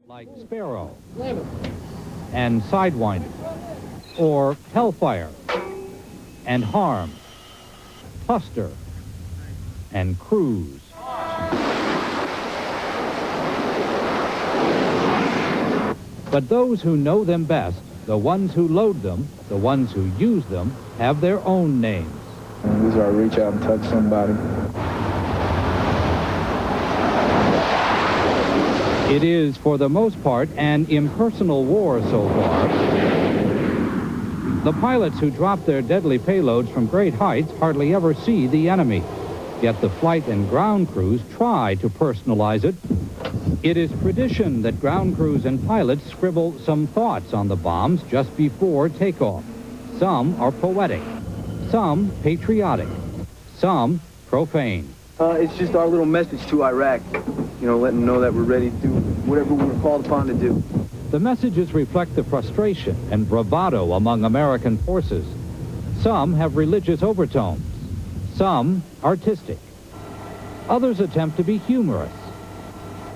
like Sparrow and Sidewinder, or Hellfire and Harm, Buster and Cruise. But those who know them best, the ones who load them, the ones who use them, have their own names. These are reach out and touch somebody. It is, for the most part, an impersonal war so far. The pilots who drop their deadly payloads from great heights hardly ever see the enemy. Yet the flight and ground crews try to personalize it. It is tradition that ground crews and pilots scribble some thoughts on the bombs just before takeoff. Some are poetic, some patriotic, some profane. It's just our little message to Iraq. You know, letting them know that we're ready to do whatever we're called upon to do. The messages reflect the frustration and bravado among American forces. Some have religious overtones, some artistic. Others attempt to be humorous.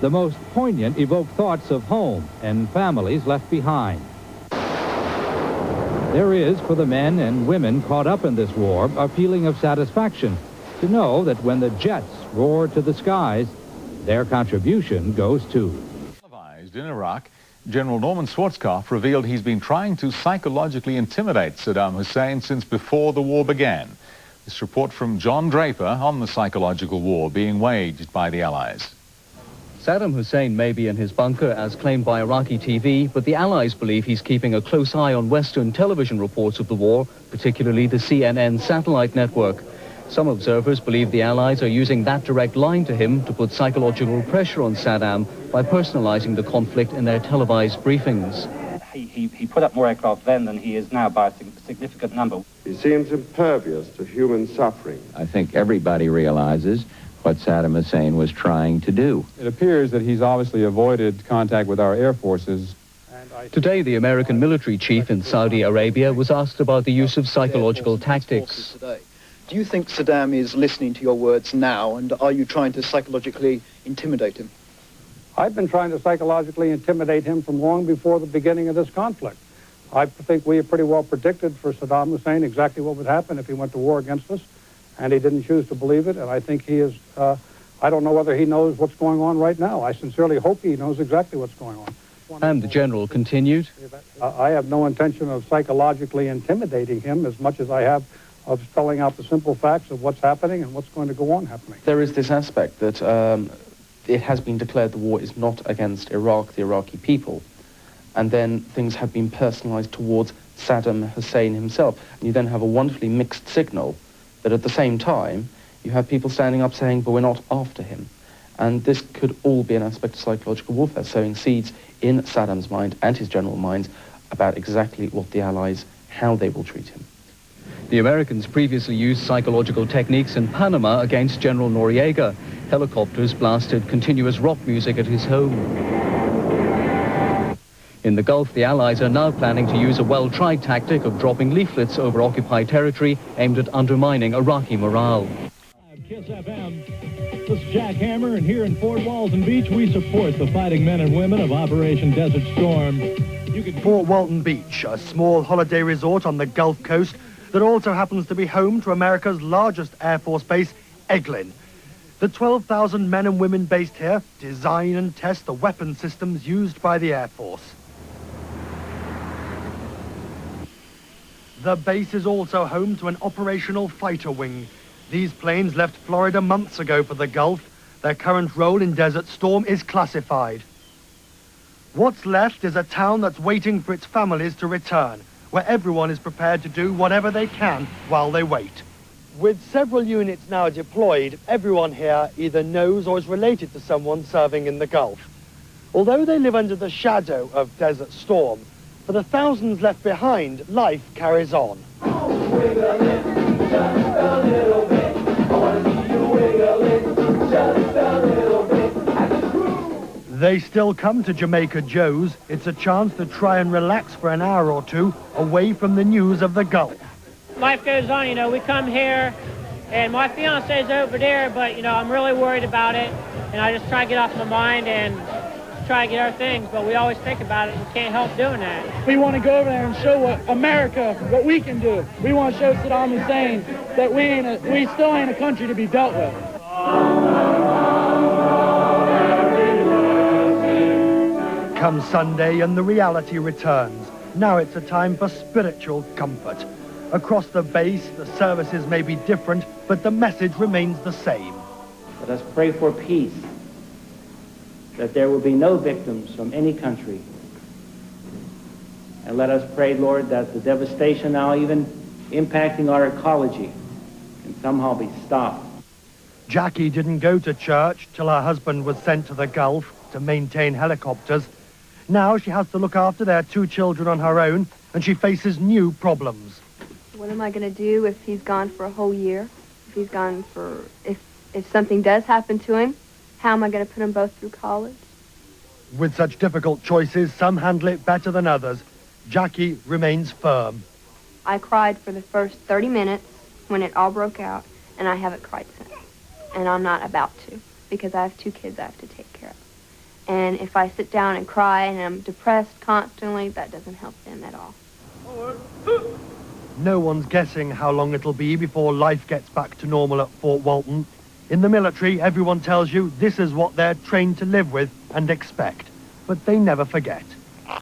The most poignant evoke thoughts of home and families left behind. There is, for the men and women caught up in this war, a feeling of satisfaction to know that when the jets roar to the skies, their contribution goes too. In Iraq, General Norman Schwarzkopf revealed he's been trying to psychologically intimidate Saddam Hussein since before the war began. This report from John Draper on the psychological war being waged by the Allies. Saddam Hussein may be in his bunker, as claimed by Iraqi TV, but the Allies believe he's keeping a close eye on Western television reports of the war, particularly the CNN satellite network. Some observers believe the Allies are using that direct line to him to put psychological pressure on Saddam by personalizing the conflict in their televised briefings. He put up more aircraft then than he is now by a significant number. He seems impervious to human suffering. I think everybody realizes what Saddam Hussein was trying to do. It appears that he's obviously avoided contact with our air forces. Today, the American military chief in Saudi Arabia was asked about the use of psychological tactics. Do you think Saddam is listening to your words now, and are you trying to psychologically intimidate him? I've been trying to psychologically intimidate him from long before the beginning of this conflict. I think we have pretty well predicted for Saddam Hussein exactly what would happen if he went to war against us, and he didn't choose to believe it, and I think he is, I don't know whether he knows what's going on right now. I sincerely hope he knows exactly what's going on. And the general continued, I have no intention of psychologically intimidating him as much as I have of spelling out the simple facts of what's happening and what's going to go on happening. There is this aspect that it has been declared the war is not against Iraq, the Iraqi people, and then things have been personalized towards Saddam Hussein himself. And you then have a wonderfully mixed signal that at the same time you have people standing up saying, but we're not after him. And this could all be an aspect of psychological warfare, sowing seeds in Saddam's mind and his general minds about exactly what the Allies, how they will treat him. The Americans previously used psychological techniques in Panama against General Noriega. Helicopters blasted continuous rock music at his home. In the Gulf, the Allies are now planning to use a well-tried tactic of dropping leaflets over occupied territory aimed at undermining Iraqi morale. Kiss FM. This is Jack Hammer, and here in Fort Walton Beach, we support the fighting men and women of Operation Desert Storm. Fort Walton Beach, a small holiday resort on the Gulf Coast that also happens to be home to America's largest Air Force base, Eglin. The 12,000 men and women based here design and test the weapon systems used by the Air Force. The base is also home to an operational fighter wing. These planes left Florida months ago for the Gulf. Their current role in Desert Storm is classified. What's left is a town that's waiting for its families to return, where everyone is prepared to do whatever they can while they wait. With several units now deployed, everyone here either knows or is related to someone serving in the Gulf. Although they live under the shadow of Desert Storm, for the thousands left behind, life carries on. They still come to Jamaica Joe's. It's a chance to try and relax for an hour or two away from the news of the Gulf. Life goes on, you know, we come here and my fiance's over there, but, you know, I'm really worried about it. And I just try to get off my mind and try try to get our things, but we always think about it and we can't help doing that. We want to go over there and show what we can do. We want to show Saddam Hussein that we still ain't a country to be dealt with. Comes Sunday and the reality returns. Now it's a time for spiritual comfort. Across the base, the services may be different, but the message remains the same. Let us pray for peace, that there will be no victims from any country. And let us pray, Lord, that the devastation now even impacting our ecology can somehow be stopped. Jackie didn't go to church till her husband was sent to the Gulf to maintain helicopters. Now she has to look after their 2 children on her own, and she faces new problems. What am I going to do if he's gone for a whole year? If he's gone for... If something does happen to him, how am I going to put them both through college? With such difficult choices, some handle it better than others. Jackie remains firm. I cried for the first 30 minutes when it all broke out, and I haven't cried since. And I'm not about to, because I have 2 kids I have to take care of. And if I sit down and cry and I'm depressed constantly, that doesn't help them at all. No one's guessing how long it'll be before life gets back to normal at Fort Walton. In the military, everyone tells you this is what they're trained to live with and expect. But they never forget.